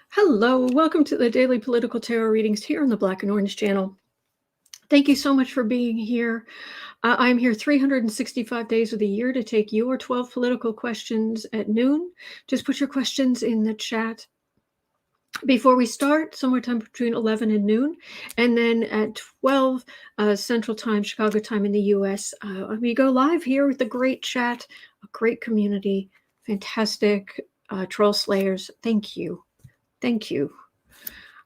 Hello, welcome to the Daily Political Tarot Readings here on the Black and Orange channel. Thank you so much for being here. I'm here 365 days of the year to take your 12 political questions at noon. Just put your questions in the chat before we start, somewhere time between 11 and noon, and then at 12 Central Time, Chicago time in the US, we go live here with a great chat, a great community, fantastic troll slayers. Thank you. Thank you.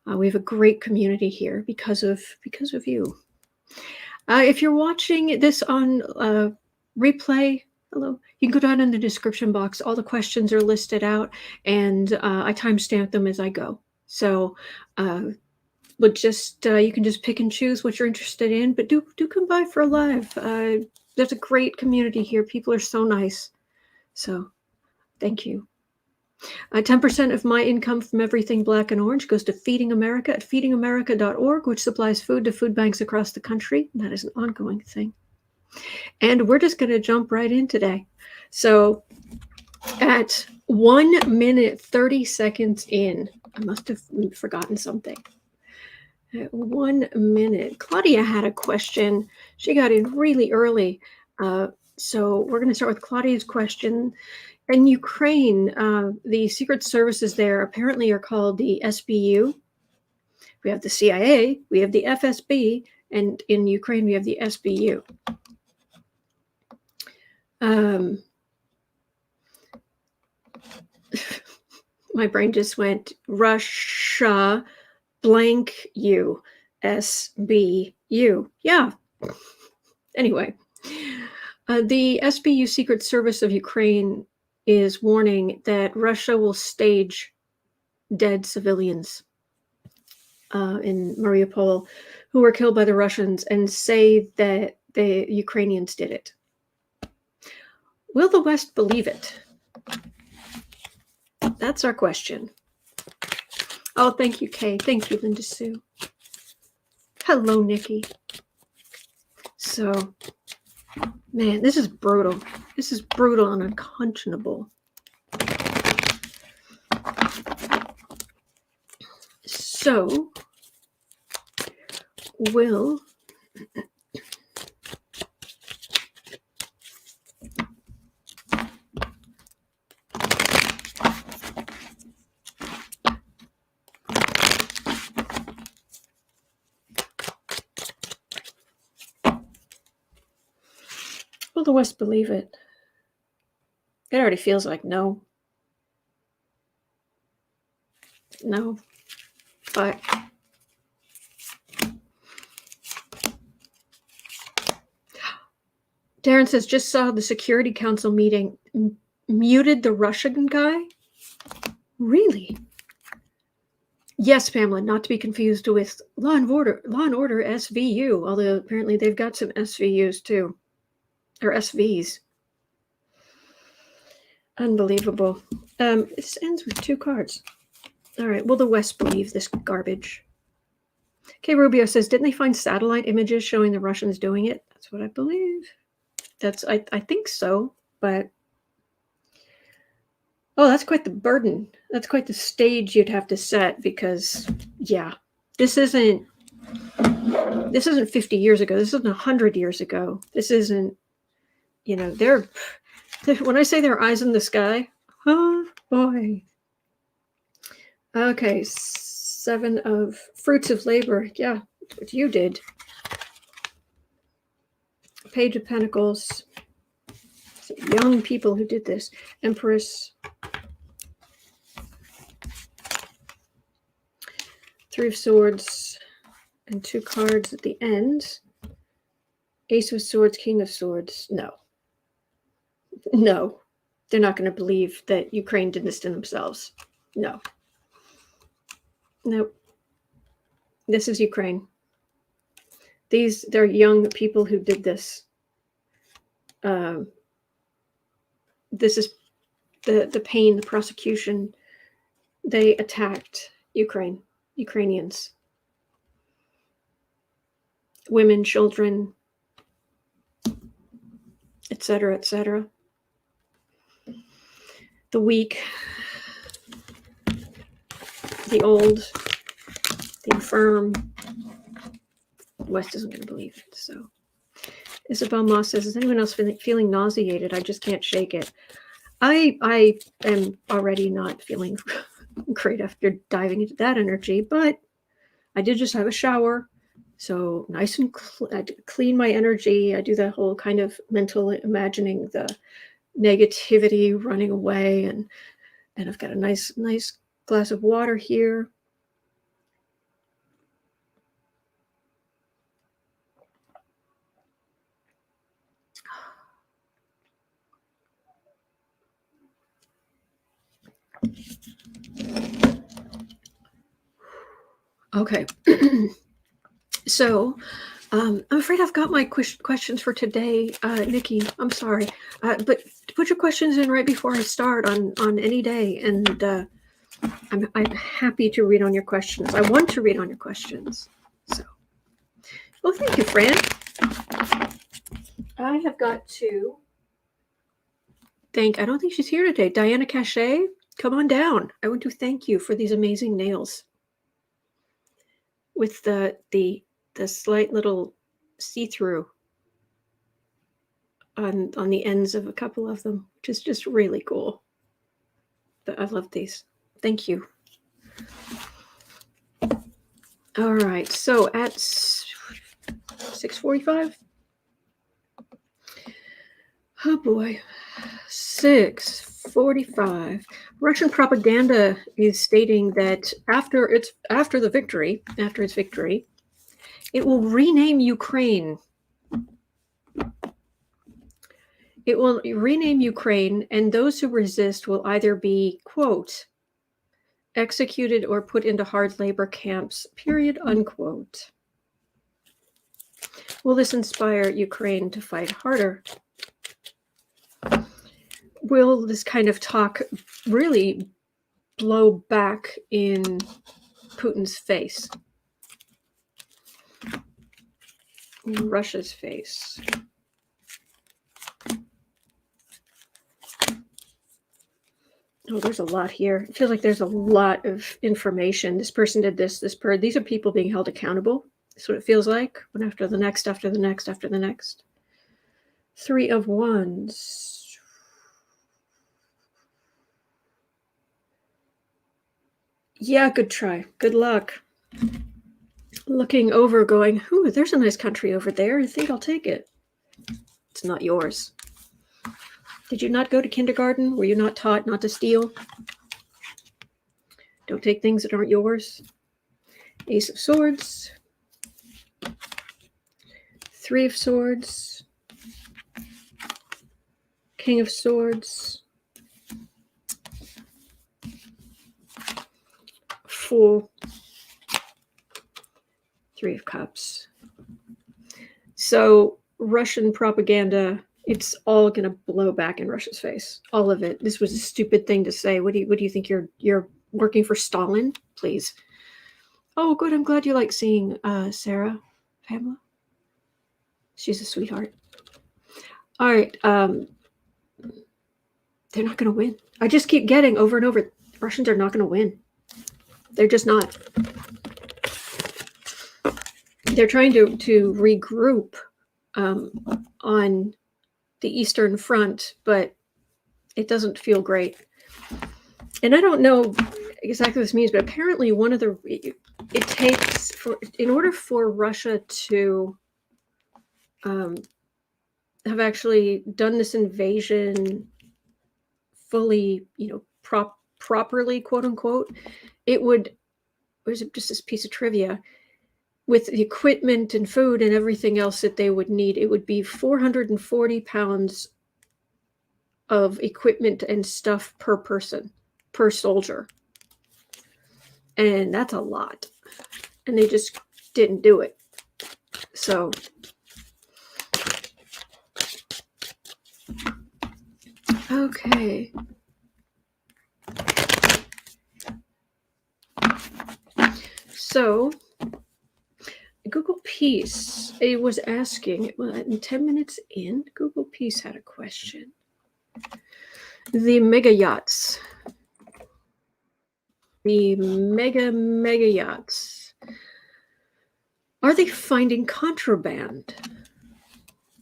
We have a great community here because of you. If you're watching this on replay, hello, you can go down in the description box. All the questions are listed out, and I timestamp them as I go. So, but just you can just pick and choose what you're interested in. But do come by for a live. There's a great community here. People are so nice. So, thank you. 10% of my income from everything Black and Orange goes to Feeding America at feedingamerica.org, which supplies food to food banks across the country. That is an ongoing thing. And we're just going to jump right in today. So at 1 minute 30 seconds in, I must have forgotten something. At 1 minute, Claudia had a question. She got in really early. So we're going to start with Claudia's question. In Ukraine, the secret services there apparently are called the SBU. We have the CIA, we have the FSB, and in Ukraine we have the SBU. My brain just went Russia blank U, SBU. Yeah. Anyway, the SBU Secret Service of Ukraine is warning that Russia will stage dead civilians in Mariupol who were killed by the Russians and say that the Ukrainians did it. Will the West believe it? That's our question. Oh, thank you, Kay. Thank you, Linda Sue. Hello, Nikki. So, man, this is brutal. This is brutal and unconscionable. So, will the West believe it? It already feels like no. No. But Darren says, just saw the Security Council meeting. Muted the Russian guy? Really? Yes, Pamela, not to be confused with Law and Order SVU, although apparently they've got some SVUs too. Or SVs. Unbelievable. This ends with 2 cards. All right, will the West believe this garbage? Okay, Rubio says, didn't they find satellite images showing the Russians doing it? That's what I believe. I think so, but oh, that's quite the burden. That's quite the stage you'd have to set because, yeah, this isn't 50 years ago. This isn't 100 years ago. This isn't, you know, when I say their eyes in the sky, oh boy. Okay, 7 of fruits of labor. Yeah, that's what you did. Page of Pentacles. Young people who did this. Empress. 3 of Swords. And 2 cards at the end. Ace of Swords, King of Swords. No. No. They're not going to believe that Ukraine did this to themselves. No. Nope. This is Ukraine. They're young people who did this. This is the pain, the prosecution. They attacked Ukrainians. Women, children, etc., etc. the weak, the old, the infirm. The West isn't going to believe it. So Isabel Moss says, is anyone else feeling nauseated? I just can't shake it. I am already not feeling great after diving into that energy, but I did just have a shower. So nice and I clean my energy. I do that whole kind of mental imagining the negativity running away, and I've got a nice glass of water here. Okay. So I'm afraid I've got my questions for today, Nikki. I'm sorry, but put your questions in right before I start on any day, and I'm happy to read on your questions. I want to read on your questions. So, well, thank you, Fran. I have got to thank. I don't think she's here today. Diana Cachet, come on down. I want to thank you for these amazing nails with the slight little see-through on the ends of a couple of them, which is just really cool. But I love these. Thank you. All right, so at 6:45. Oh boy, 6:45. Russian propaganda is stating that after its victory, it will rename Ukraine. It will rename Ukraine, and those who resist will either be, quote, executed or put into hard labor camps, period, unquote. Will this inspire Ukraine to fight harder? Will this kind of talk really blow back in Putin's face? Russia's face. Oh, there's a lot here. It feels like there's a lot of information. This person did this, these are people being held accountable. That's what it feels like. One after the next, after the next, after the next. 3 of Wands. Yeah, good try. Good luck. Looking over, going, ooh, there's a nice country over there. I think I'll take it. It's not yours. Did you not go to kindergarten? Were you not taught not to steal? Don't take things that aren't yours. Ace of Swords. 3 of Swords. King of Swords. Fool. 3 of Cups. So Russian propaganda, it's all going to blow back in Russia's face. All of it. This was a stupid thing to say. What do you think? You're working for Stalin? Please. Oh, good. I'm glad you like seeing Sarah, Pamela. She's a sweetheart. All right. They're not going to win. I just keep getting over and over. Russians are not going to win. They're just not. They're trying to regroup on the Eastern Front, but it doesn't feel great. And I don't know exactly what this means, but apparently it takes in order for Russia to have actually done this invasion fully, properly, quote unquote, there's just this piece of trivia. With the equipment and food and everything else that they would need, it would be 440 pounds of equipment and stuff per person, per soldier. And that's a lot. And they just didn't do it. So, okay. So, Google Peace, it was asking, well, in 10 minutes in, Google Peace had a question. The mega yachts. The mega yachts. Are they finding contraband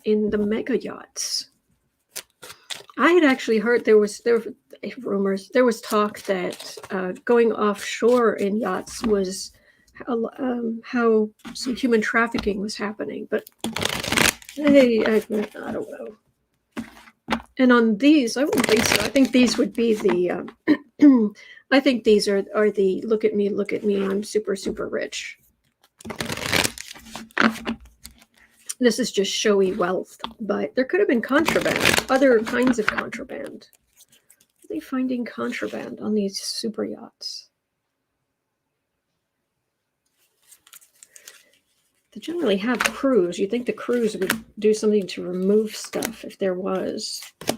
in the mega yachts? I had actually heard there were rumors, there was talk that going offshore in yachts was how some human trafficking was happening, but I don't know. And on these, I wouldn't think so. I think these would be the. I think these are the look at me, I'm super, super rich. This is just showy wealth, but there could have been contraband, other kinds of contraband. Are they finding contraband on these super yachts? They generally have crews. You'd think the crews would do something to remove stuff if there was. Are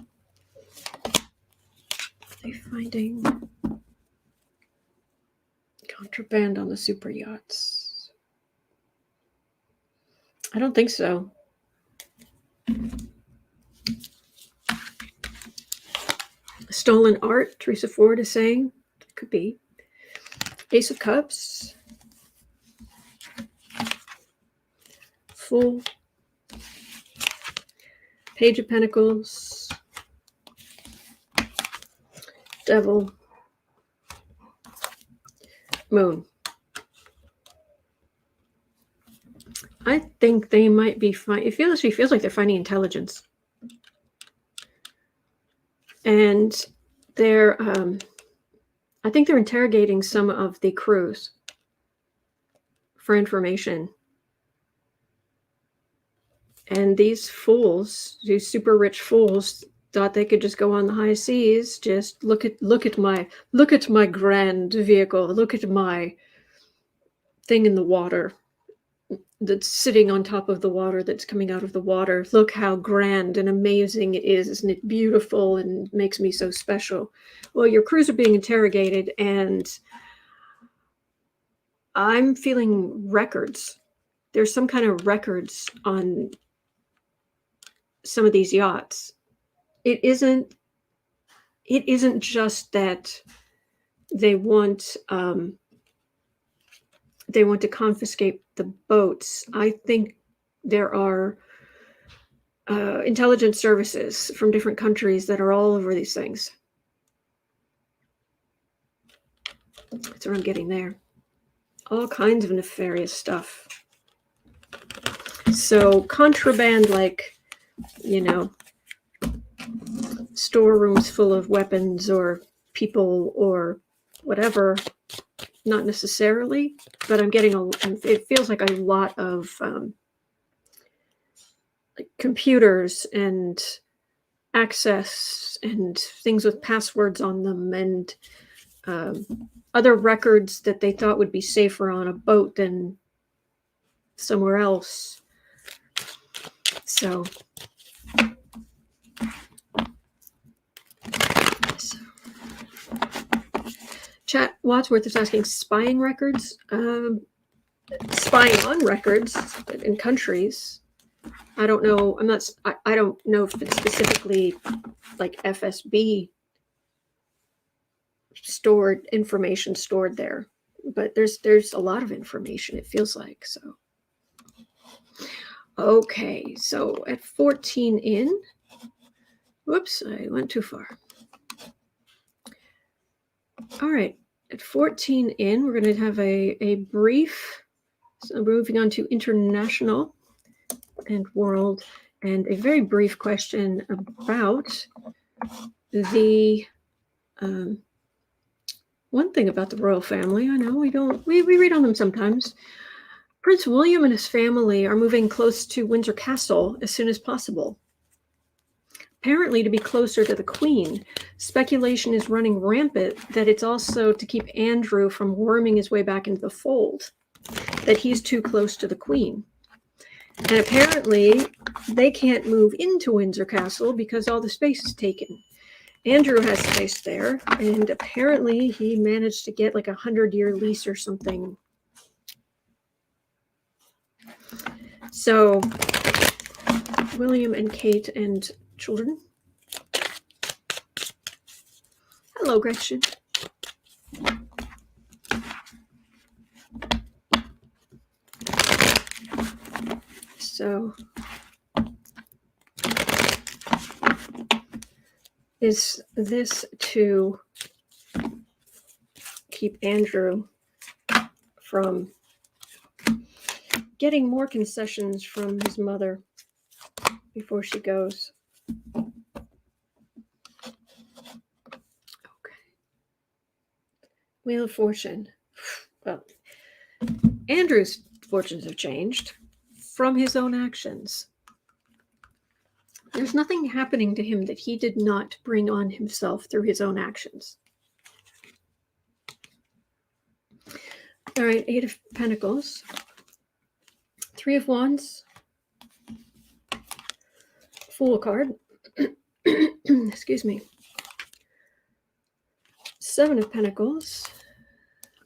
they finding contraband on the super yachts? I don't think so. Stolen art, Teresa Ford is saying. It could be. Ace of Cups. Fool. Page of Pentacles. Devil. Moon. I think they might be fine. It feels like they're finding intelligence. And they're, I think they're interrogating some of the crews for information. And these fools, these super rich fools, thought they could just go on the high seas, just look at my grand vehicle, look at my thing in the water that's sitting on top of the water, that's coming out of the water. Look how grand and amazing it is. Isn't it beautiful and makes me so special? Well, your crews are being interrogated, and I'm feeling records. There's some kind of records on some of these yachts. It isn't just that they want to confiscate the boats. I think there are intelligence services from different countries that are all over these things. That's what I'm getting there. All kinds of nefarious stuff. So contraband, like, storerooms full of weapons or people or whatever, not necessarily, but I'm getting it feels like a lot of like computers and access and things with passwords on them, and other records that they thought would be safer on a boat than somewhere else. So Chat Wadsworth is asking spying records, spying on records in countries. I don't know. I don't know if it's specifically like FSB stored information stored there, but there's a lot of information, it feels like. So okay, so at 14 in, whoops, I went too far. All right, at 14 in, we're going to have a brief, so moving on to international and world, and a very brief question about the one thing about the royal family. I know we read on them sometimes. Prince William and his family are moving close to Windsor Castle as soon as possible, apparently to be closer to the Queen. Speculation is running rampant that it's also to keep Andrew from worming his way back into the fold, that he's too close to the Queen. And apparently they can't move into Windsor Castle because all the space is taken. Andrew has space there, and apparently he managed to get like a 100-year lease or something. So William and Kate and children. Hello, Gretchen. So, is this to keep Andrew from getting more concessions from his mother before she goes? Okay. Wheel of Fortune. Well, Andrew's fortunes have changed from his own actions. There's nothing happening to him that he did not bring on himself through his own actions. All right, Eight of Pentacles. Three of Wands. Fool card. Excuse me. Seven of Pentacles.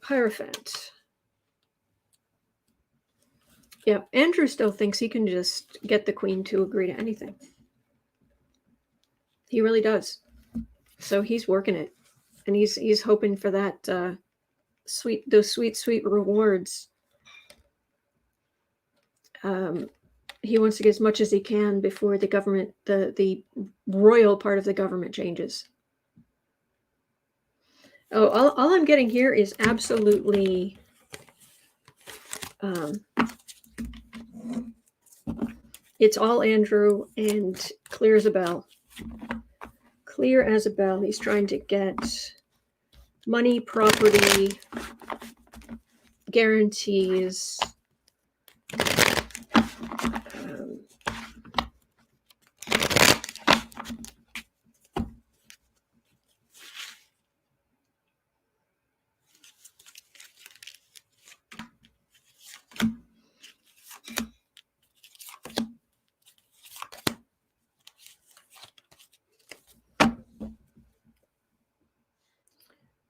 Hierophant. Yeah, Andrew still thinks he can just get the Queen to agree to anything. He really does. So he's working it, and he's hoping for that those sweet rewards. He wants to get as much as he can before the government, the royal part of the government changes. Oh, all I'm getting here is absolutely it's all Andrew and clear as a bell. Clear as a bell. He's trying to get money, property, guarantees.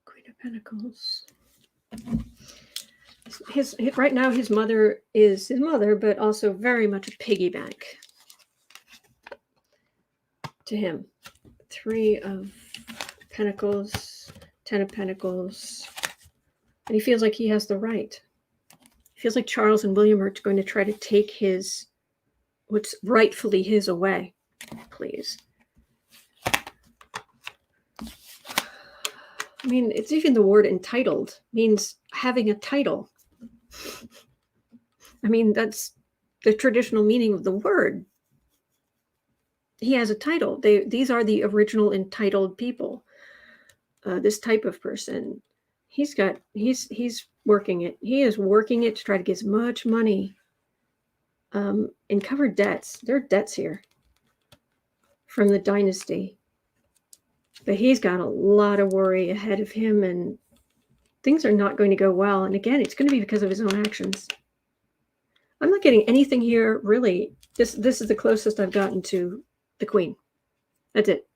Queen of Pentacles. His right now, his mother is his mother, but also very much a piggy bank to him. Three of Pentacles, Ten of Pentacles, and he feels like he has the right. He feels like Charles and William are going to try to take his, what's rightfully his, away. Please. I mean, it's even the word entitled means having a title. I mean, that's the traditional meaning of the word. He has a title. These are the original entitled people. This type of person. He's working it. He is working it to try to get as much money and cover debts. There are debts here from the dynasty. But he's got a lot of worry ahead of him, and things are not going to go well. And again, it's going to be because of his own actions. I'm not getting anything here, really. This is the closest I've gotten to the Queen. That's it.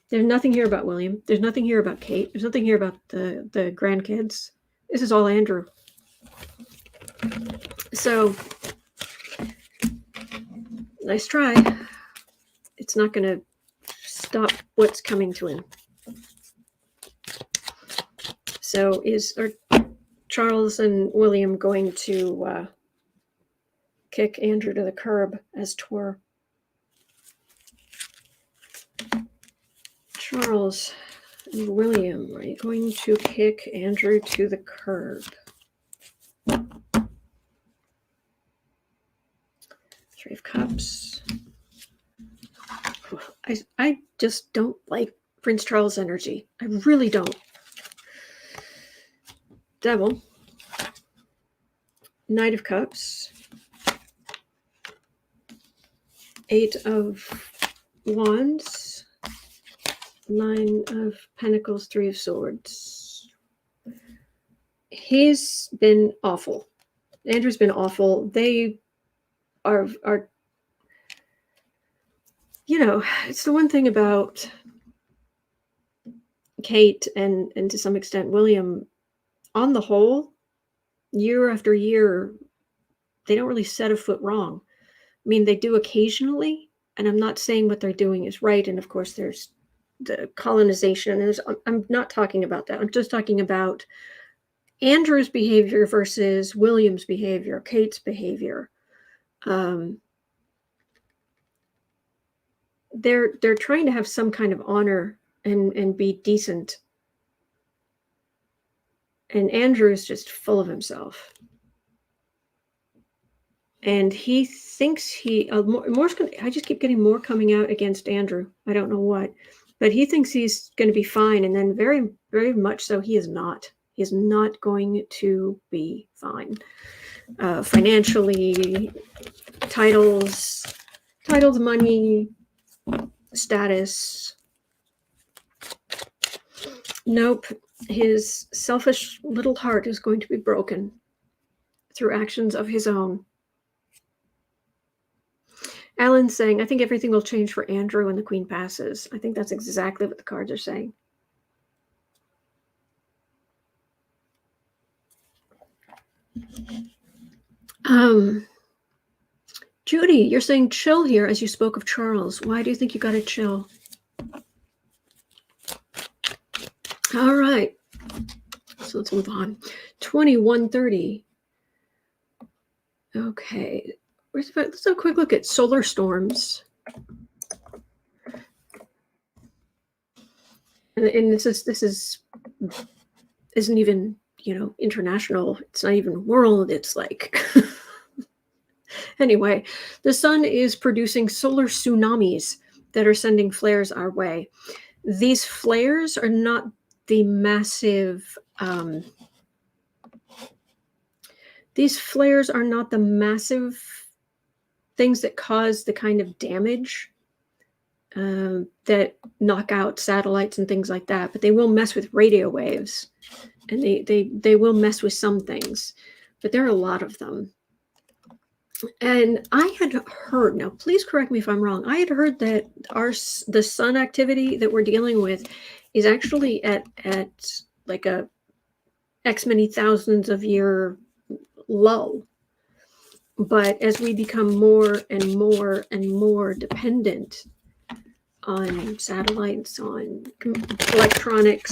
There's nothing here about William. There's nothing here about Kate. There's nothing here about the grandkids. This is all Andrew. So, nice try. It's not going to stop what's coming to him. So are Charles and William going to kick Andrew to the curb, as twere? Charles and William, are you going to kick Andrew to the curb? Three of Cups. I just don't like Prince Charles' energy. I really don't. Devil. Knight of Cups. Eight of Wands. Nine of Pentacles. Three of Swords. He's been awful. Andrew's been awful. They are you know, it's the one thing about Kate and to some extent William, on the whole, year after year, they don't really set a foot wrong. I mean, they do occasionally, and I'm not saying what they're doing is right. And of course, there's the colonization. I'm not talking about that. I'm just talking about Andrew's behavior versus William's behavior, Kate's behavior. They're trying to have some kind of honor and be decent. And Andrew's just full of himself. And he thinks more's gonna, I just keep getting more coming out against Andrew. I don't know what, but he thinks he's going to be fine. And then very, very much so, he is not. He is not going to be fine. Financially, titles, money, status. Nope. His selfish little heart is going to be broken through actions of his own. Alan's saying, I think everything will change for Andrew when the Queen passes. I think that's exactly what the cards are saying. Judy, you're saying chill here as you spoke of Charles. Why do you think you got to chill? All right. So let's move on. 2130. Okay. Let's have a quick look at solar storms. And this isn't even, international. It's not even world. It's like anyway, the sun is producing solar tsunamis that are sending flares our way. These flares are not the massive things that cause the kind of damage that knock out satellites and things like that, but they will mess with radio waves, and they will mess with some things, but there are a lot of them. And I had heard, now please correct me if I'm wrong, I had heard that the sun activity that we're dealing with is actually at like a X many thousands of year low. But as we become more and more and more dependent on satellites, on electronic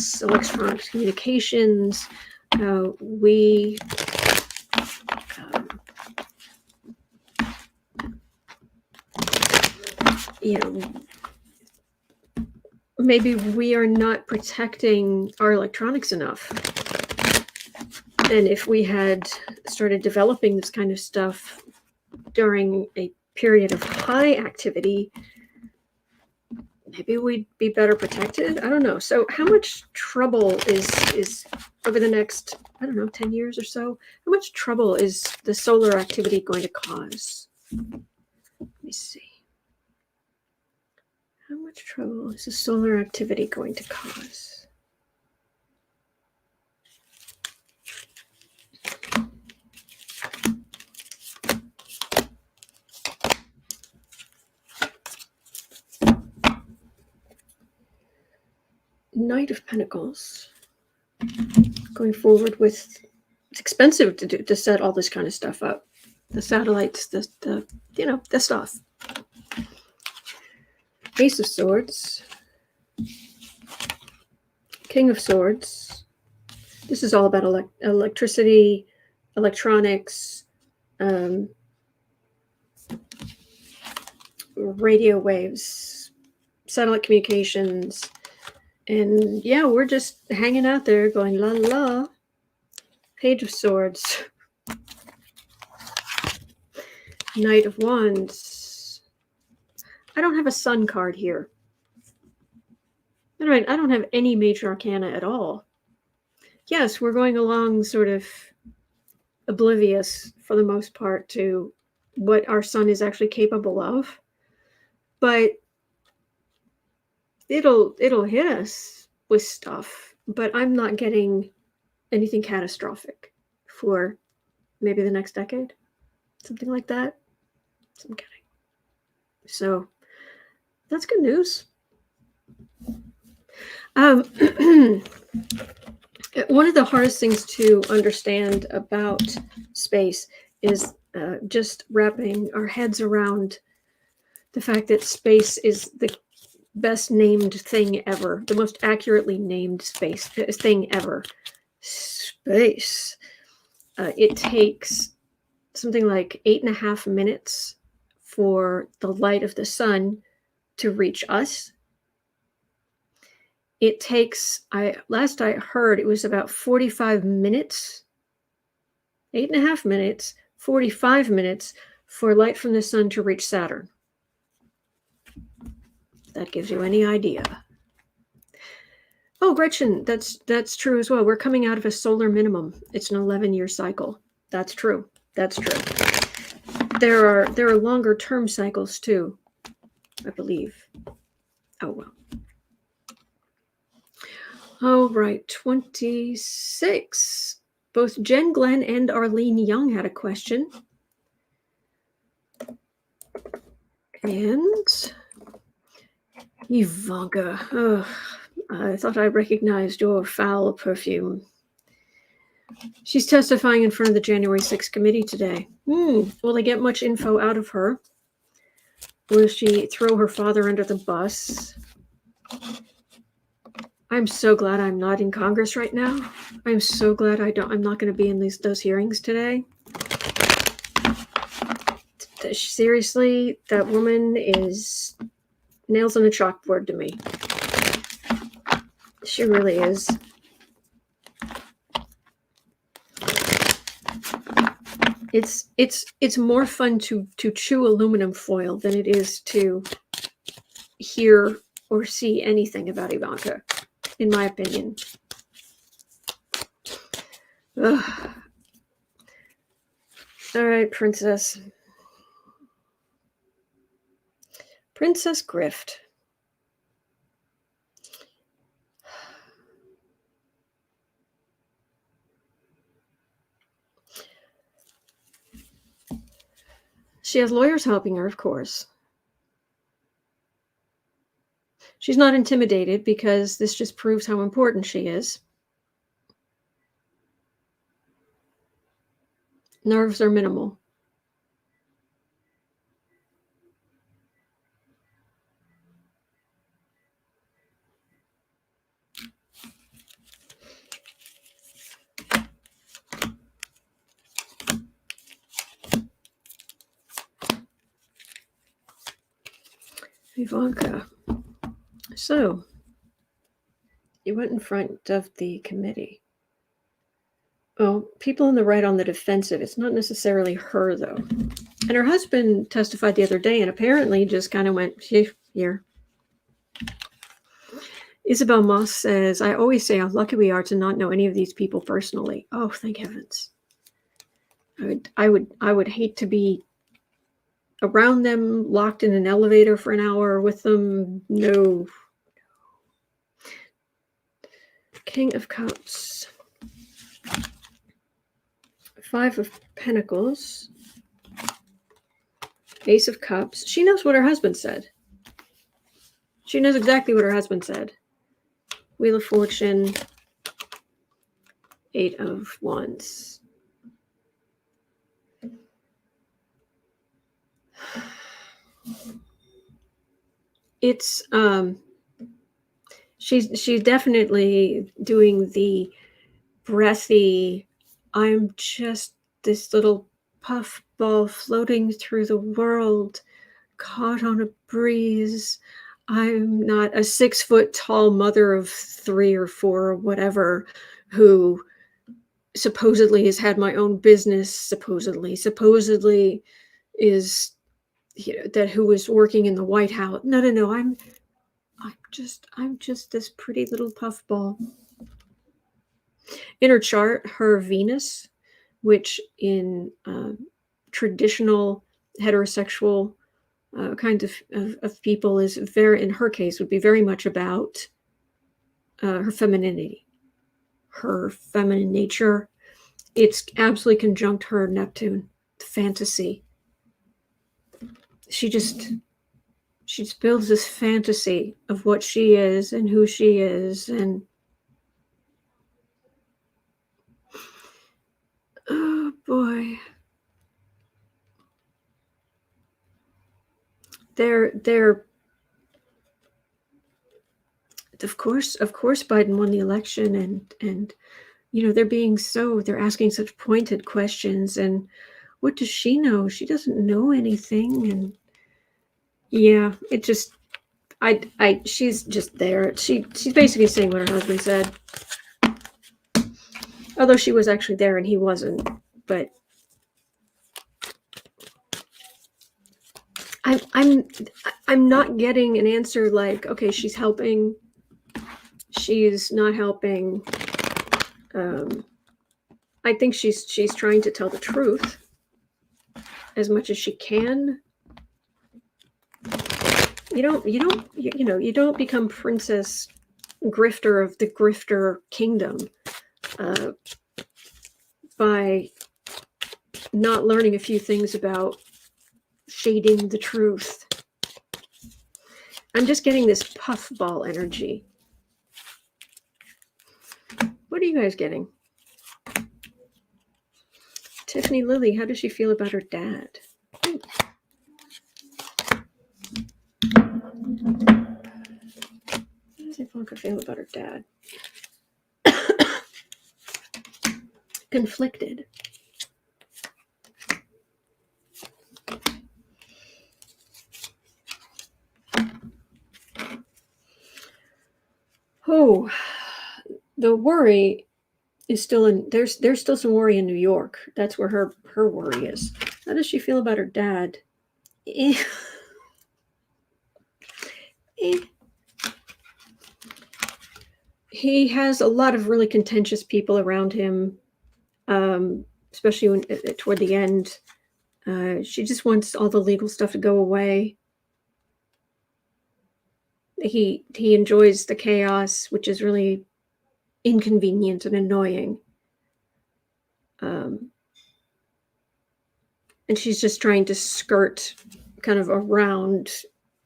communications, we maybe we are not protecting our electronics enough. And if we had started developing this kind of stuff during a period of high activity, maybe we'd be better protected. I don't know. So how much trouble is over the next, 10 years or so, how much trouble is the solar activity going to cause? Let me see. How much trouble is the solar activity going to cause? Knight of Pentacles. Going forward with, it's expensive to set all this kind of stuff up. The satellites, the stuff. Ace of Swords. King of Swords. This is all about electricity, electronics, radio waves, satellite communications. And yeah, we're just hanging out there going la la. Page of Swords. Knight of Wands. I don't have a Sun card here. All right, I don't have any major arcana at all. Yes, we're going along sort of oblivious for the most part to what our sun is actually capable of. But it'll hit us with stuff, but I'm not getting anything catastrophic for maybe the next decade, something like that. I'm kidding. So that's good news. One of the hardest things to understand about space is just wrapping our heads around the fact that space is best named thing ever, the most accurately named thing ever. Space. It takes something like 8.5 minutes for the light of the sun to reach us. It takes, last I heard, it was about 45 minutes, 8.5 minutes, 45 minutes for light from the sun to reach Saturn. That gives you any idea. Oh, Gretchen, that's true as well. We're coming out of a solar minimum. It's an 11-year cycle. That's true. That's true. There are longer term cycles too, I believe. Oh well. Oh right, 26. Both Jen Glenn and Arlene Young had a question. And Ivanka, I thought I recognized your foul perfume. She's testifying in front of the January 6th committee today. Will they get much info out of her? Will she throw her father under the bus? I'm so glad I'm not in Congress right now. I'm so glad I'm not going to be in those hearings today. Seriously, that woman is nails on a chalkboard to me. She really is. It's more fun to chew aluminum foil than it is to hear or see anything about Ivanka, in my opinion. Ugh. All right, Princess. Princess Grift. She has lawyers helping her, of course. She's not intimidated because this just proves how important she is. Nerves are minimal. Ivanka. So, you went in front of the committee. Well, people on the right on the defensive. It's not necessarily her, though. And her husband testified the other day and apparently just kind of went, here. Isabel Moss says, I always say how lucky we are to not know any of these people personally. Oh, thank heavens. I would hate to be around them, locked in an elevator for an hour with them. No. King of Cups. 5 of Pentacles. Ace of Cups. She knows what her husband said. She knows exactly what her husband said. Wheel of Fortune. 8 of Wands. It's she's definitely doing the breathy, I'm just this little puffball floating through the world, caught on a breeze. I'm not a 6-foot tall mother of 3 or 4 or whatever who supposedly has had my own business, supposedly is, you know, that who was working in the White House. No. I'm just this pretty little puffball. In her chart, her Venus, which in traditional heterosexual kinds of people is very, in her case, would be very much about her femininity, her feminine nature. It's absolutely conjunct her Neptune, fantasy. She just builds this fantasy of what she is and who she is, and oh boy, they're Of course, Biden won the election, and they're asking such pointed questions, and what does she know? She doesn't know anything, and yeah, it just, she's just there. She's basically saying what her husband said, although she was actually there and he wasn't. But I'm not getting an answer like, okay, she's helping, she's not helping. I think she's trying to tell the truth as much as she can. You don't become princess grifter of the grifter kingdom by not learning a few things about shading the truth. I'm just getting this puffball energy. What are you guys getting? Tiffany Lily, how does she feel about her dad? How does Ivanka feel about her dad? Conflicted. Oh, the worry is still in, there's still some worry in New York. That's where her worry is. How does she feel about her dad? He has a lot of really contentious people around him, especially when, toward the end. She just wants all the legal stuff to go away. He enjoys the chaos, which is really inconvenient and annoying. And she's just trying to skirt kind of around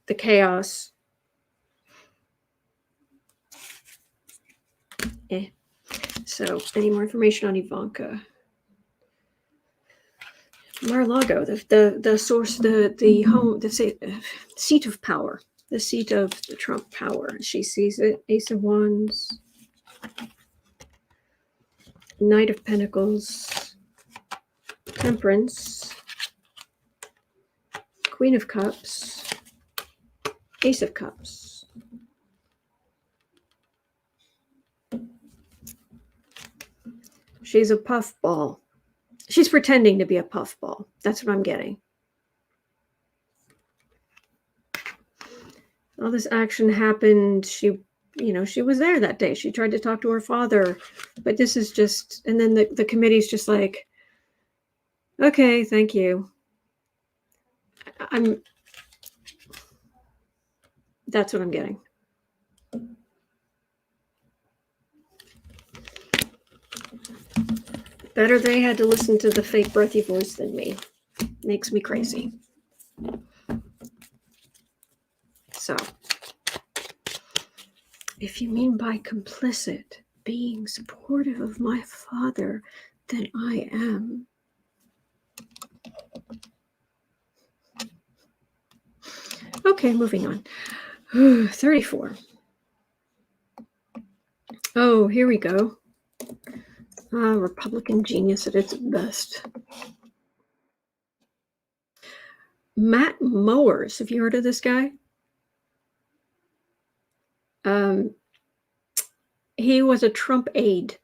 the chaos. So, any more information on Ivanka? Mar-a-Lago, the source, the home, the seat of power, the seat of the Trump power. She sees it. Ace of Wands, Knight of Pentacles, Temperance, Queen of Cups, Ace of Cups. She's a puffball. She's pretending to be a puffball. That's what I'm getting. All this action happened. She was there that day. She tried to talk to her father, but this is just, and then the committee's just like, okay, thank you. That's what I'm getting. Better they had to listen to the fake breathy voice than me. Makes me crazy. So, if you mean by complicit, being supportive of my father, then I am. Okay, moving on. 34. Oh, here we go. Republican genius at its best. Matt Mowers. Have you heard of this guy? He was a Trump aide.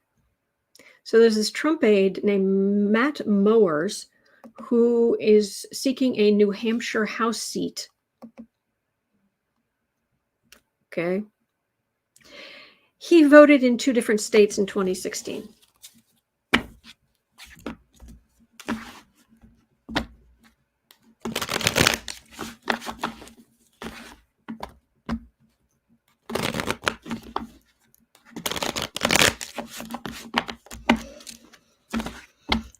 So there's this Trump aide named Matt Mowers who is seeking a New Hampshire House seat. Okay. He voted in 2 different states in 2016.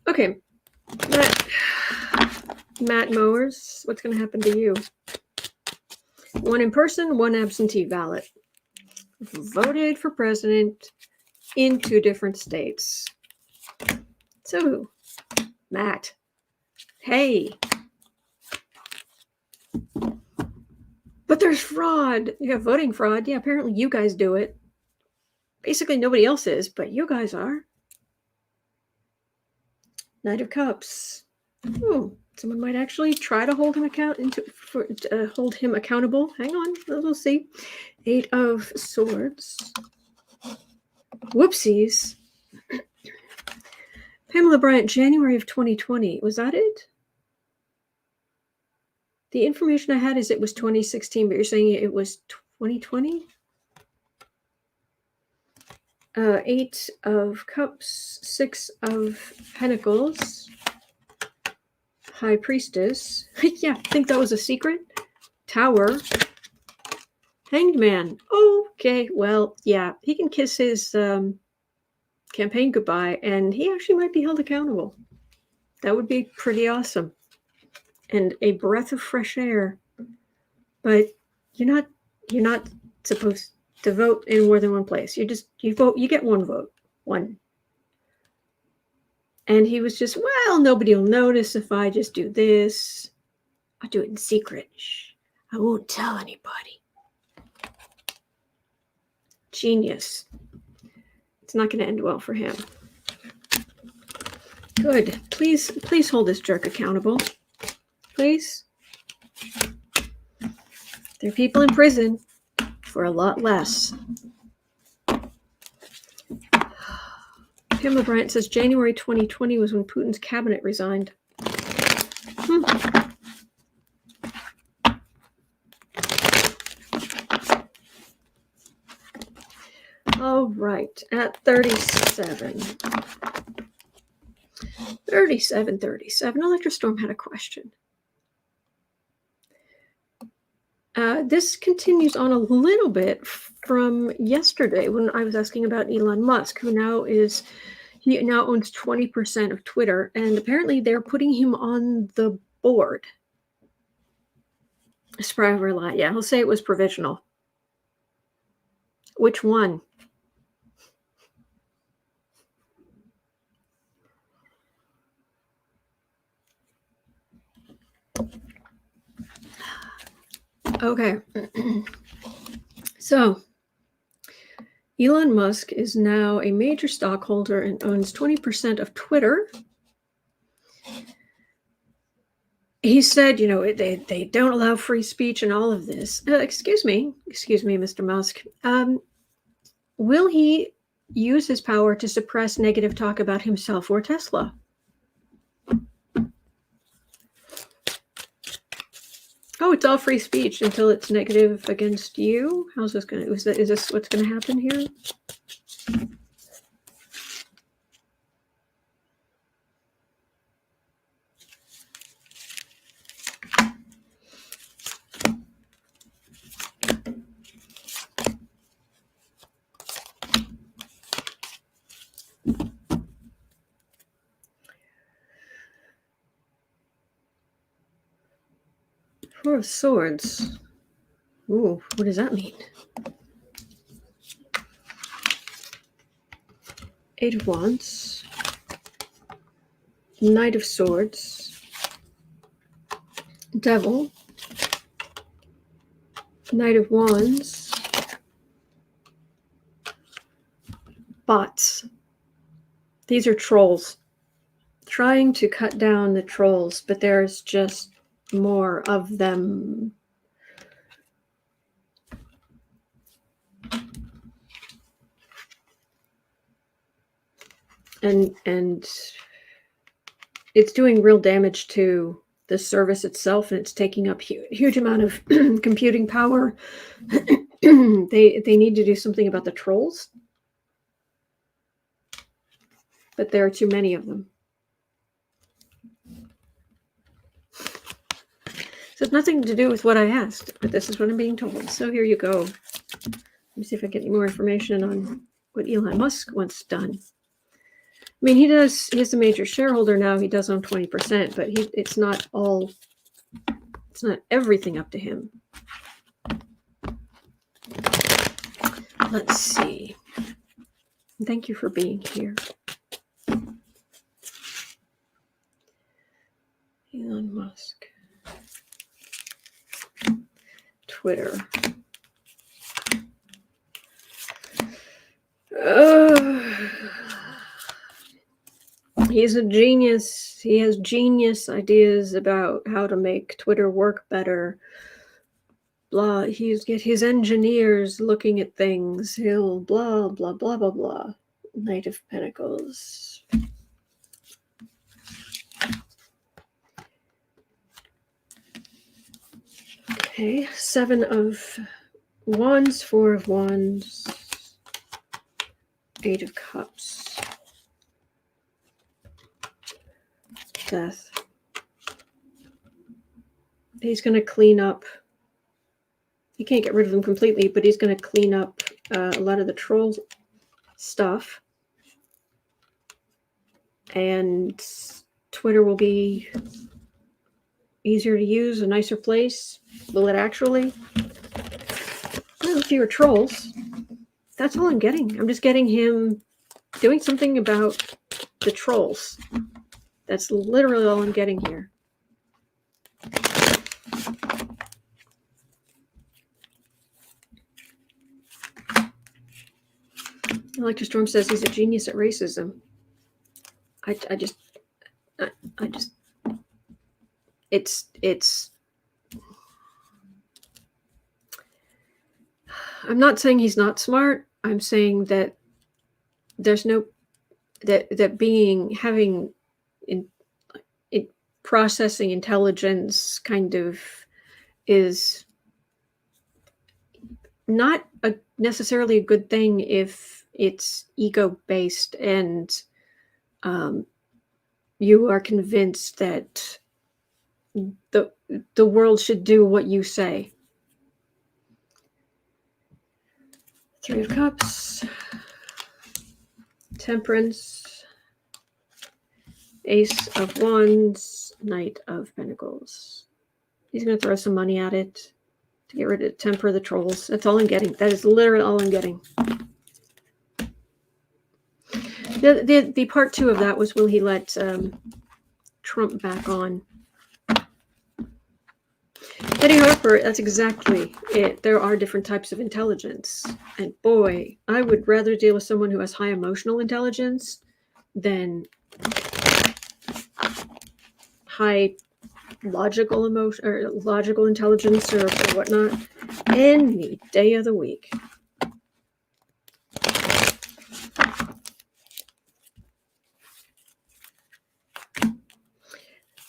Okay, Matt Mowers, what's going to happen to you? 1 in person, 1 absentee ballot. Voted for president in 2 different states. So, Matt, hey. But there's fraud. You have voting fraud. Yeah, apparently you guys do it. Basically, nobody else is, but you guys are. Knight of Cups. Oh, someone might actually try to hold him hold him accountable. Hang on, we'll see. Eight of Swords. Whoopsies. Pamela Bryant, January of 2020. Was that it? The information I had is it was 2016, but you're saying it was 2020? Eight of Cups, Six of Pentacles, High Priestess. Yeah, I think that was a secret. Tower. Hanged Man. Okay, well, yeah, he can kiss his campaign goodbye, and he actually might be held accountable. That would be pretty awesome. And a breath of fresh air. But you're not supposed to vote in more than one place. You vote, you get one vote. One. And he was just, well, nobody will notice if I just do this. I'll do it in secret. Shh. I won't tell anybody. Genius. It's not going to end well for him. Good. Please hold this jerk accountable. Please. There are people in prison for a lot less. Pamela Bryant says January 2020 was when Putin's cabinet resigned. All right, at 37. 37. Electrostorm had a question. This continues on a little bit from yesterday when I was asking about Elon Musk, he now owns 20% of Twitter, and apparently they're putting him on the board. Yeah, he'll say it was provisional. Which one? Okay. So, Elon Musk is now a major stockholder and owns 20% of Twitter. He said, they don't allow free speech and all of this. Excuse me, Mr. Musk. Will he use his power to suppress negative talk about himself or Tesla? Oh, it's all free speech until it's negative against you? How's this going to... Is this what's going to happen here? Four of Swords. Ooh, what does that mean? Eight of Wands. Knight of Swords. Devil. Knight of Wands. Bots. These are trolls. Trying to cut down the trolls, but there's just more of them. And it's doing real damage to the service itself, and it's taking up huge amount of computing power. They need to do something about the trolls, but there are too many of them. So it's nothing to do with what I asked, but this is what I'm being told. So here you go. Let me see if I get any more information on what Elon Musk wants done. I mean, he's a major shareholder now. He does own 20%, but it's not everything up to him. Let's see. Thank you for being here. Elon Musk. Twitter. He's a genius. He has genius ideas about how to make Twitter work better. Blah. He's get his engineers looking at things. He'll blah, blah, blah, blah, blah. Knight of Pentacles. Okay, 7 of Wands, 4 of Wands, 8 of Cups, Death. He's going to clean up. He can't get rid of them completely, but he's going to clean up a lot of the troll stuff. And Twitter will be easier to use, a nicer place. Will it actually? Well, fewer trolls. That's all I'm getting. I'm just getting him doing something about the trolls. That's literally all I'm getting here. Electra Storm says he's a genius at racism. It's I'm not saying he's not smart. I'm saying that there's no having processing intelligence kind of is not necessarily a good thing if it's ego based and you are convinced that the world should do what you say. 3 of Cups, Temperance, Ace of Wands, Knight of Pentacles. He's going to throw some money at it to get rid of temper the trolls. That's all I'm getting. That is literally all I'm getting. The part 2 of that was, will he let Trump back on? Eddie Harper, that's exactly it. There are different types of intelligence. And boy, I would rather deal with someone who has high emotional intelligence than high logical emotion or logical intelligence or whatnot any day of the week.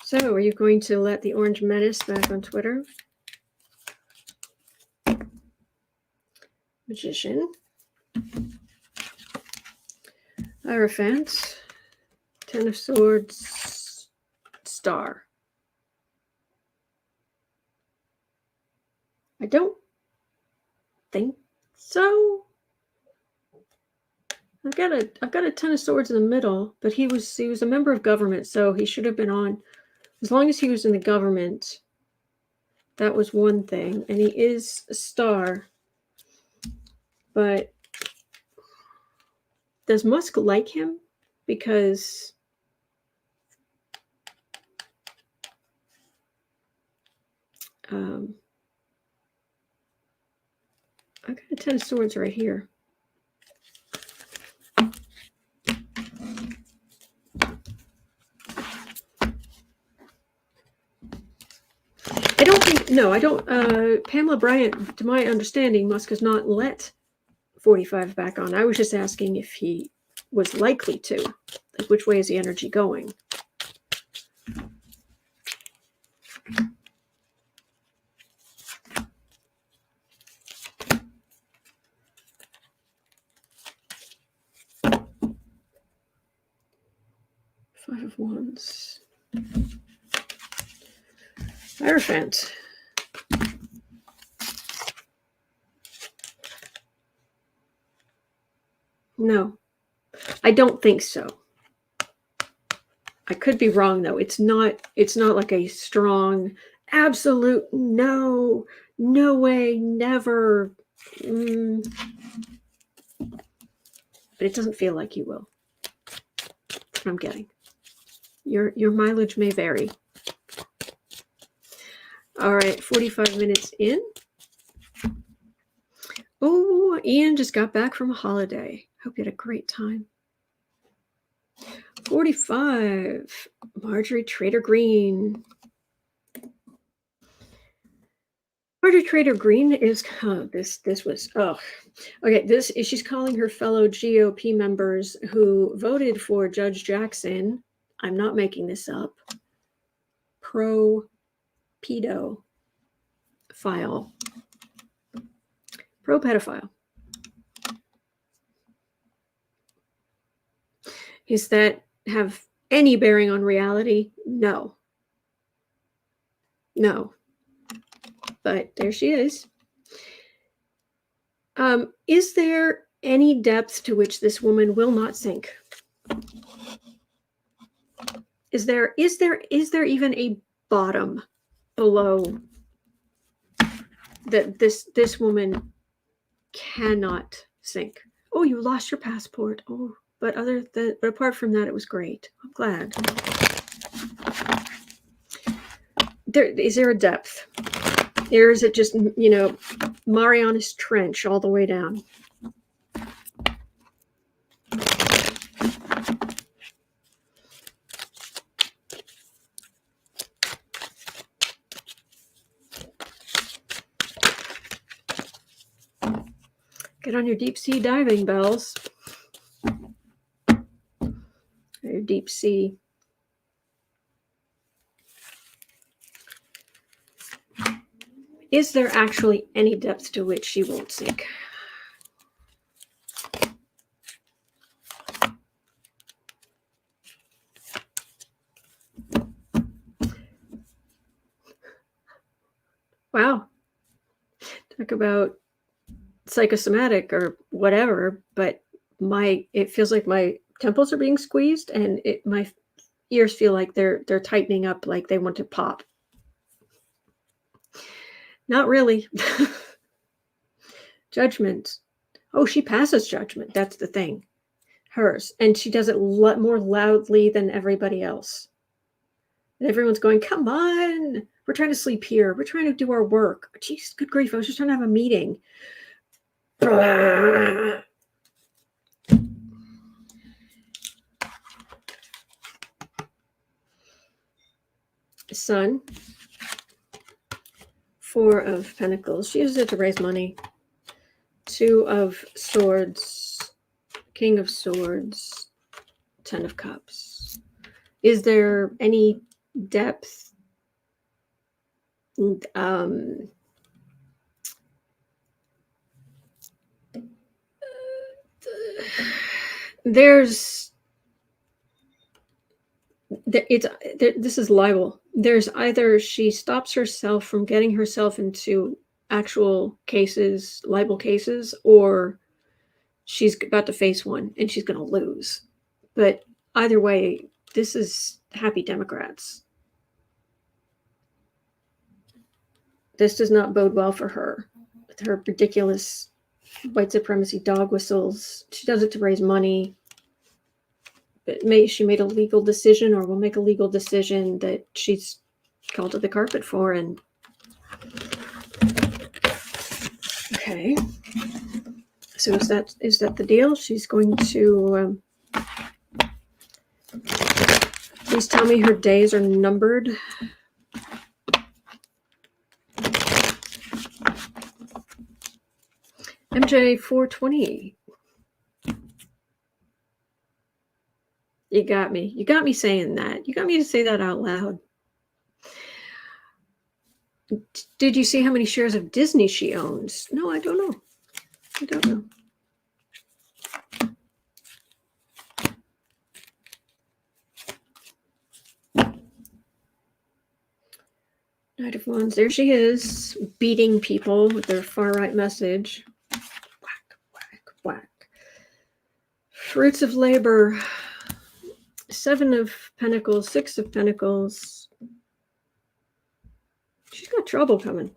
So, are you going to let the Orange Menace back on Twitter? Magician. Hierophant. 10 of Swords. Star. I don't think so. I've got a 10 of Swords in the middle, but he was a member of government, so he should have been on. As long as he was in the government, that was one thing. And he is a star. But does Musk like him? Because I've got a 10 of Swords right here. Pamela Bryant, to my understanding, Musk has not let 45 back on. I was just asking if he was likely to. Like, which way is the energy going? Five of Wands. Hierophant. No, I don't think so. I could be wrong though. It's not like a strong, absolute no way, never. But it doesn't feel like you will. That's what I'm getting. Your mileage may vary. All right, 45 minutes in. Oh, Ian just got back from a holiday. Hope you had a great time. 45, Marjorie Trader Green. Marjorie Trader Green is this was okay. This is she's calling her fellow GOP members who voted for Judge Jackson. I'm not making this up. Pro-pedophile. Pro-pedophile. Does that have any bearing on reality? No. No. But there she is. Is there any depth to which this woman will not sink? Is there even a bottom below that this woman cannot sink? Oh, you lost your passport. Oh, but apart from that, it was great. I'm glad. Is there a depth? Or is it just, Marianas Trench all the way down? Get on your deep sea diving bells. Your deep sea. Is there actually any depth to which she won't sink? Wow. Talk about psychosomatic or whatever, but it feels like my temples are being squeezed and my ears feel like they're tightening up, like they want to pop. Not really. Judgment. Oh, she passes judgment. That's the thing. Hers. And she does it more loudly than everybody else. And everyone's going, come on. We're trying to sleep here. We're trying to do our work. Jeez, good grief. I was just trying to have a meeting. Sun. 4 of Pentacles. She uses it to raise money. 2 of Swords. King of Swords. 10 of Cups. Is there any depth? This is libel. There's either she stops herself from getting herself into actual cases, libel cases, or she's about to face one and she's going to lose. But either way, this is happy Democrats. This does not bode well for her with her ridiculous white supremacy dog whistles. She does it to raise money. But she made a legal decision, or will make a legal decision, that she's called to the carpet for. And okay, so is that the deal? She's going to please tell me her days are numbered. MJ 420. You got me. You got me saying that. You got me to say that out loud. Did you see how many shares of Disney she owns? No, I don't know. I don't know. Knight of Wands. There she is, beating people with their far-right message. Whack, whack, whack. Fruits of labor. 7 of Pentacles, 6 of Pentacles. She's got trouble coming.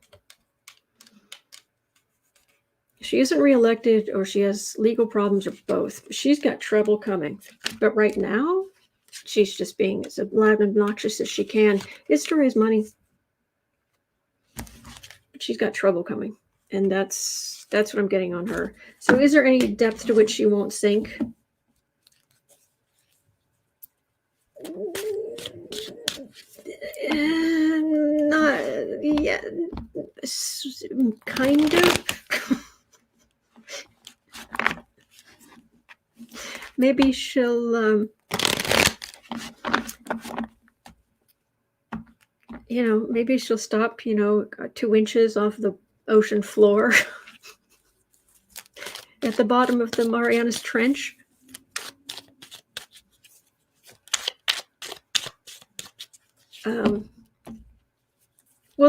She isn't reelected, or she has legal problems, or both. She's got trouble coming. But right now, she's just being as loud and obnoxious as she can. It's to raise money. But she's got trouble coming. And that's what I'm getting on her. So is there any depth to which she won't sink? Not yet. Kind of. Maybe she'll, maybe she'll stop, 2 inches off the ocean floor at the bottom of the Marianas Trench. Will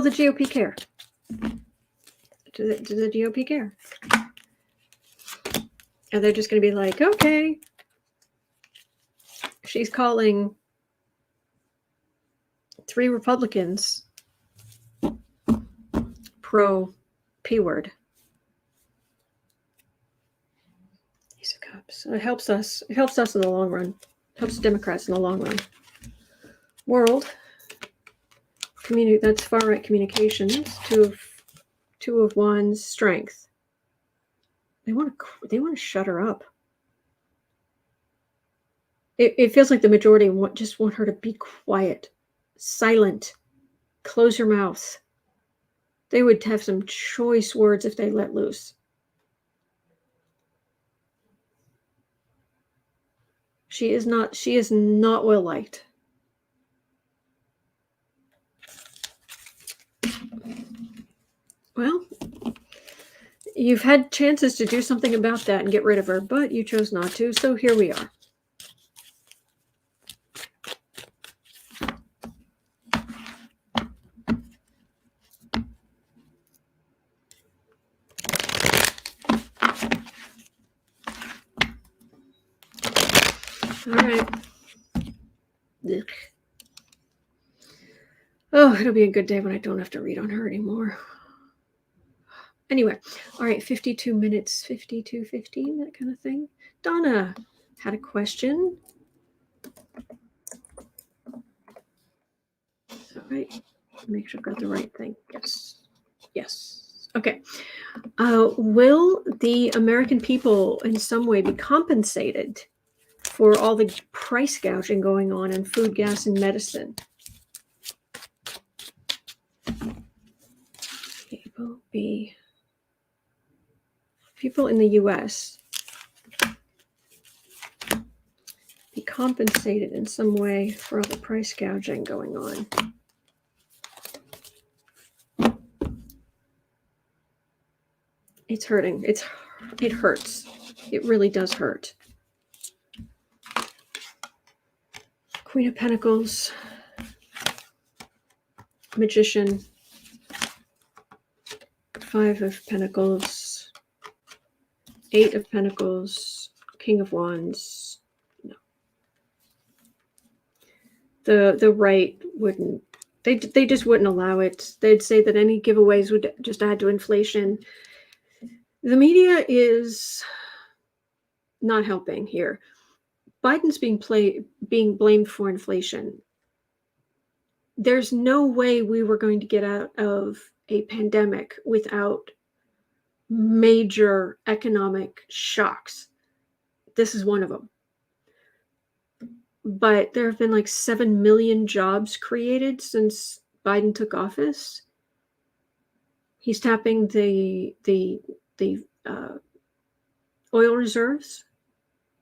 the GOP care? Does the GOP care? And they're just going to be like, okay, she's calling 3 Republicans pro-P word. Ace of Cups. It helps us. It helps us in the long run. It helps Democrats in the long run. World. That's far-right communications. Two of Wands. Strength. They want to shut her up. It feels like the majority just want her to be quiet, silent, close your mouth. They would have some choice words if they let loose. She is not well liked. Well, you've had chances to do something about that and get rid of her, but you chose not to, so here we are. All right. Ugh. Oh, it'll be a good day when I don't have to read on her anymore. Anyway, all right, 52 minutes, 52:15, that kind of thing. Donna had a question. All right, make sure I've got the right thing. Yes. Okay. Will the American people in some way be compensated for all the price gouging going on in food, gas, and medicine? People in the U.S. be compensated in some way for all the price gouging going on. It's hurting. It hurts. It really does hurt. Queen of Pentacles, Magician, 5 of Pentacles, 8 of Pentacles, King of Wands. No. The right wouldn't. They just wouldn't allow it. They'd say that any giveaways would just add to inflation. The media is not helping here. Biden's being blamed for inflation. There's no way we were going to get out of a pandemic without major economic shocks. This is one of them. But there have been like 7 million jobs created since Biden took office. He's tapping the oil reserves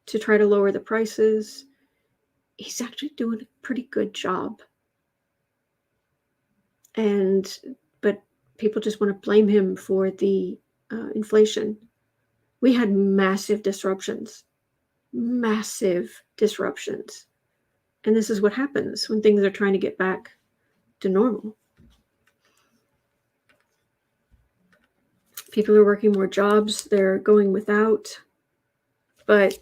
to try to lower the prices. He's actually doing a pretty good job. But people just want to blame him for the inflation. We had massive disruptions. And this is what happens when things are trying to get back to normal. People are working more jobs. They're going without. But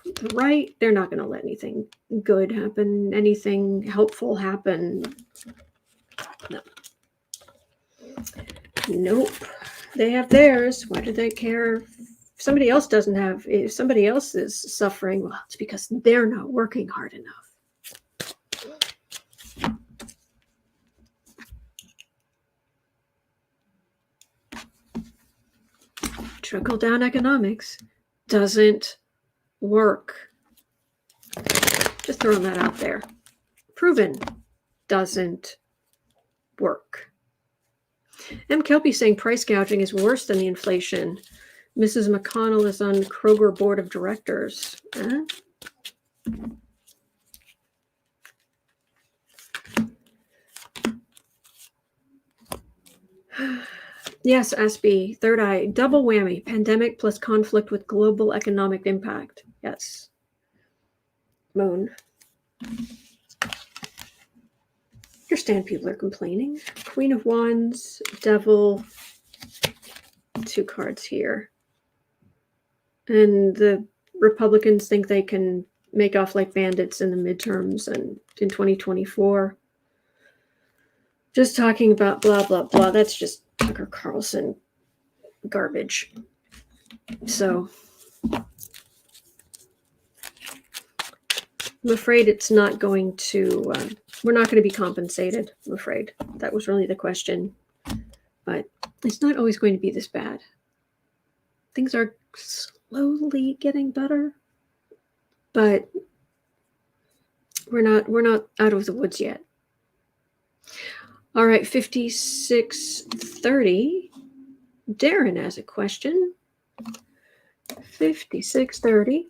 the right, they're not going to let anything good happen, anything helpful happen. No. Nope. They have theirs. Why do they care? If somebody else doesn't have, if somebody else is suffering, well, it's because they're not working hard enough. trickle-down economics doesn't work. Just throwing that out there. Proven doesn't work. M. Kelpie saying price gouging is worse than the inflation. Mrs. McConnell is on Kroger board of directors. Yes, SB, third eye, double whammy, pandemic plus conflict with global economic impact. Yes. Moon. Understand people are complaining. Queen of Wands, Devil, 2 cards here. And the Republicans think they can make off like bandits in the midterms and in 2024. Just talking about blah, blah, blah. That's just Tucker Carlson garbage. So I'm afraid it's not going to, we're not going to be compensated, I'm afraid. That was really the question. But it's not always going to be this bad. Things are slowly getting better, but we're not out of the woods yet. All right, 5630. Darren has a question. 5630.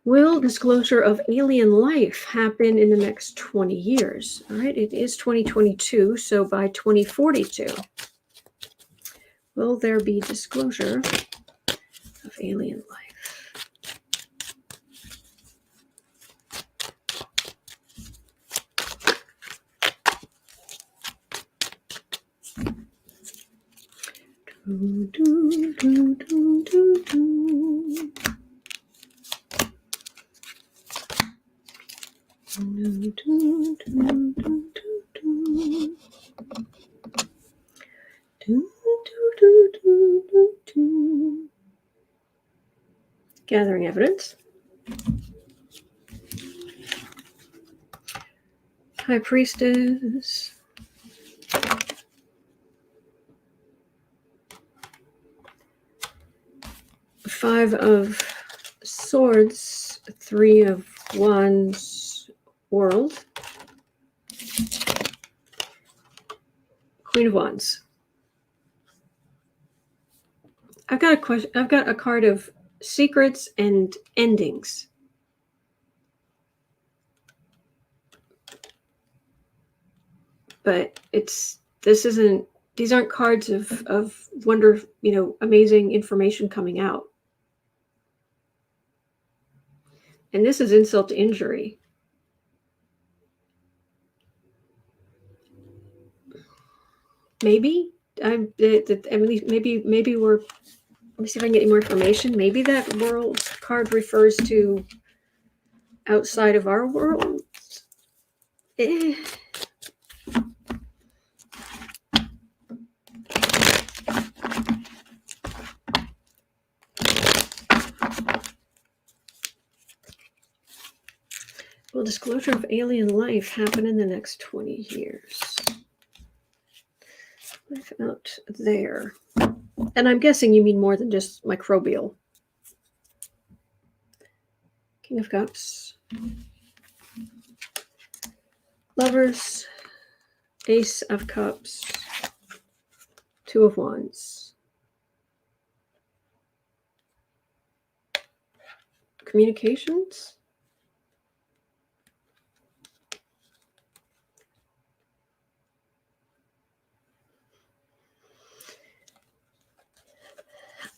Will disclosure of alien life happen in the next 20 years? All right, it is 2022, so by 2042, will there be disclosure of alien life? Do, do, do, do, do, do. Do, do, do, do, do. Do, do, do, do, do, do. Gathering evidence. High Priestess. Five of Swords, 3 of Wands, World. Queen of Wands. I've got a question. I've got a card of secrets and endings. But these aren't cards of wonder, amazing information coming out. And this is insult to injury. Maybe maybe we're. Let me see if I can get any more information. Maybe that world card refers to outside of our world. Will disclosure of alien life happen in the next 20 years? Life out there. And I'm guessing you mean more than just microbial. King of Cups. Lovers. Ace of Cups. 2 of Wands. Communications.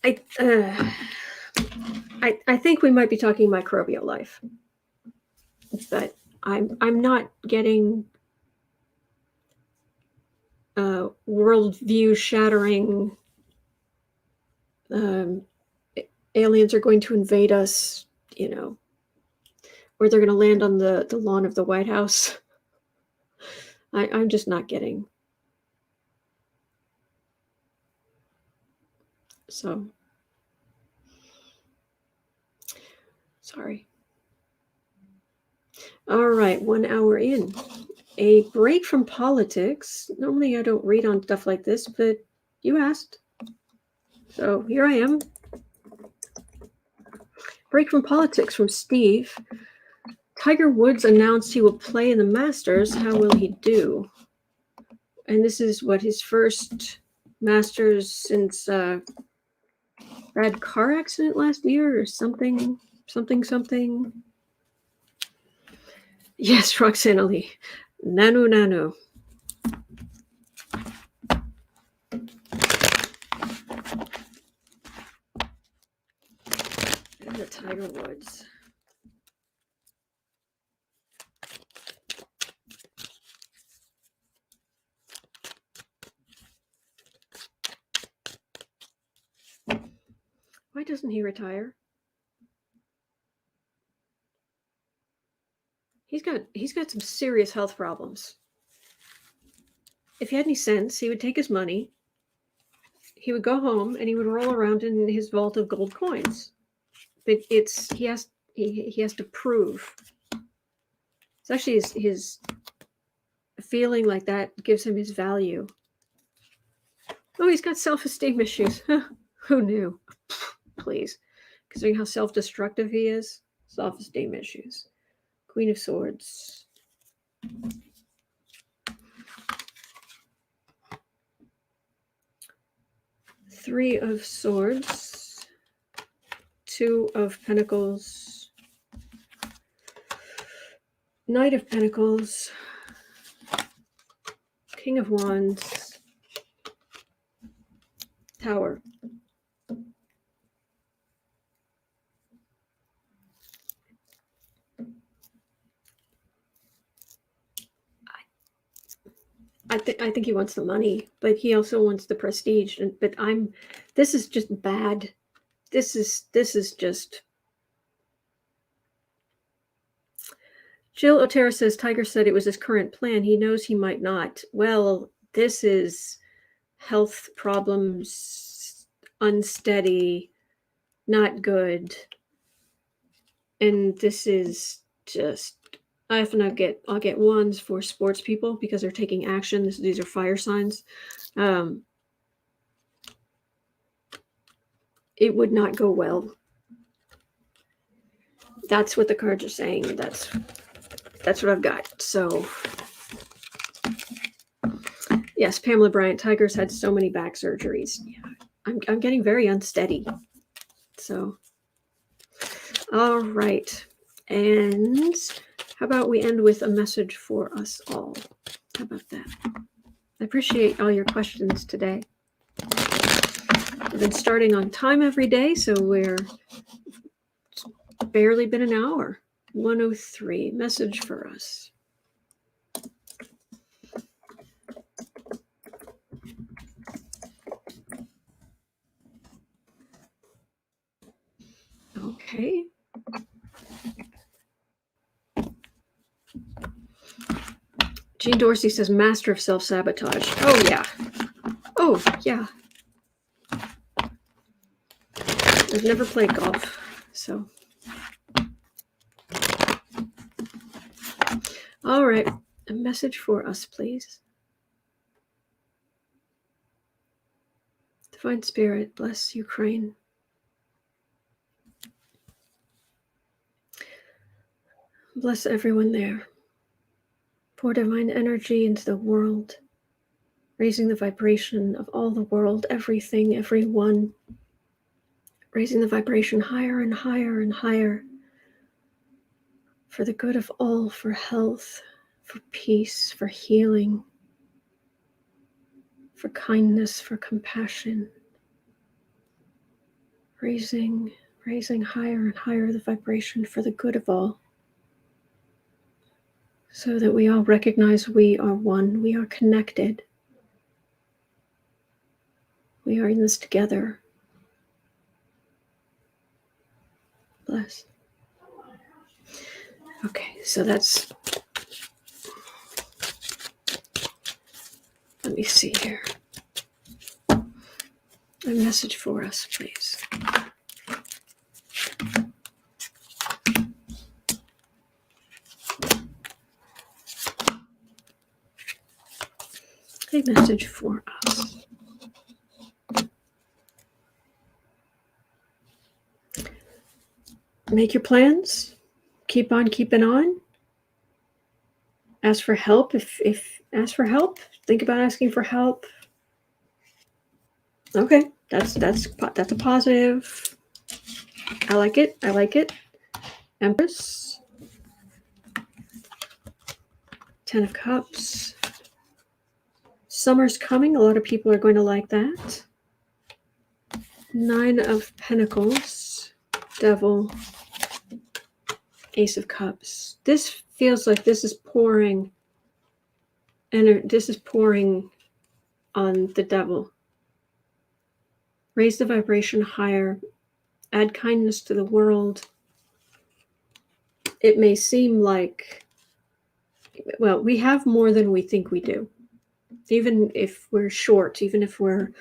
I think we might be talking microbial life, but I'm not getting worldview shattering. Aliens are going to invade us, or they're going to land on the lawn of the White House. I'm just not getting. So, sorry. All right, 1 hour in. A break from politics. Normally I don't read on stuff like this, but you asked. So here I am. Break from politics from Steve. Tiger Woods announced he will play in the Masters. How will he do? And this is what his first Masters since bad car accident last year or something. Yes, Roxana Lee. Nanu. And the Tiger Woods. Why doesn't he retire? He's got some serious health problems. If he had any sense, he would take his money, he would go home, and he would roll around in his vault of gold coins. But he has to prove. It's actually his feeling like that gives him his value. Oh, he's got self-esteem issues. Who knew? Please. Considering how self-destructive he is, self-esteem issues. Queen of Swords. Three of Swords. Two of Pentacles. Knight of Pentacles. King of Wands. Tower. I think he wants the money, but he also wants the prestige. But this is just bad. This is just. Jill Otero says Tiger said it was his current plan. He knows he might not. Well, this is health problems, unsteady, not good. And this is just, I'll get wands for sports people because they're taking action. These are fire signs. It would not go well. That's what the cards are saying. That's what I've got. So yes, Pamela Bryant, Tiger's had so many back surgeries. Yeah, I'm getting very unsteady. So, all right. And how about we end with a message for us all? How about that? I appreciate all your questions today. We've been starting on time every day, so we're barely been an hour. 103, message for us. Okay. Jean Dorsey says, master of self-sabotage. Oh, yeah. Oh, yeah. I've never played golf, so. All right. A message for us, please. Divine Spirit, bless Ukraine. Bless everyone there. Pour divine energy into the world, raising the vibration of all the world, everything, everyone, raising the vibration higher and higher and higher for the good of all, for health, for peace, for healing, for kindness, for compassion. Raising higher and higher the vibration for the good of all, so that we all recognize we are one, we are connected. We are in this together. Bless. Okay, so that's, let me see here. A message for us, please. A message for us. Make your plans. Keep on keeping on. Ask for help. If ask for help. Think about asking for help. Okay, that's a positive. I like it. I like it. Empress. 10 of Cups. Summer's coming. A lot of people are going to like that. 9 of Pentacles. Devil. Ace of Cups. This feels like this is pouring. And this is pouring on the devil. Raise the vibration higher. Add kindness to the world. It may seem like, well, we have more than we think we do. Even if we're short, even if we're,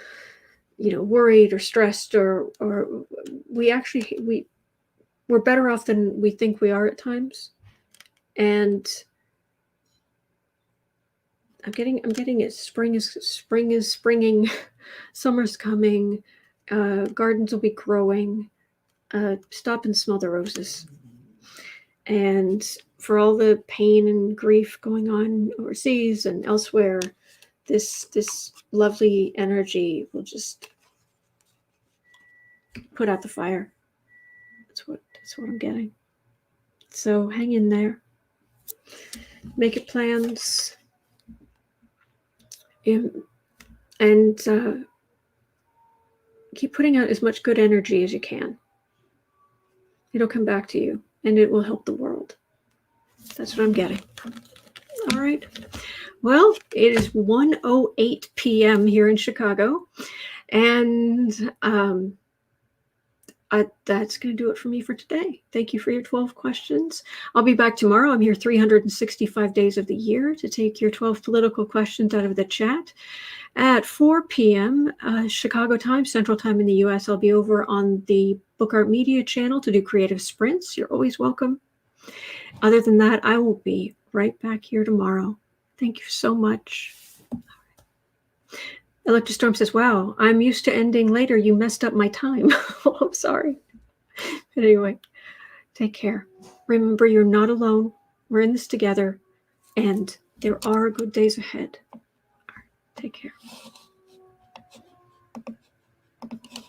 worried or stressed, or we're better off than we think we are at times. And I'm getting it. Spring is springing. Summer's coming. Gardens will be growing. Stop and smell the roses. And for all the pain and grief going on overseas and elsewhere, this lovely energy will just put out the fire. That's what I'm getting. So hang in there. Make your plans. And keep putting out as much good energy as you can. It'll come back to you, and it will help the world. That's what I'm getting. All right. Well, it is 1:08 p.m. here in Chicago, and that's going to do it for me for today. Thank you for your 12 questions. I'll be back tomorrow. I'm here 365 days of the year to take your 12 political questions out of the chat. At 4 p.m. Chicago time, Central Time in the U.S., I'll be over on the Book Art Media channel to do creative sprints. You're always welcome. Other than that, I will be right back here tomorrow. Thank you so much. Electra Storm says, wow, I'm used to ending later. You messed up my time. Oh, I'm sorry. But anyway, take care. Remember, you're not alone. We're in this together, and there are good days ahead. All right, take care.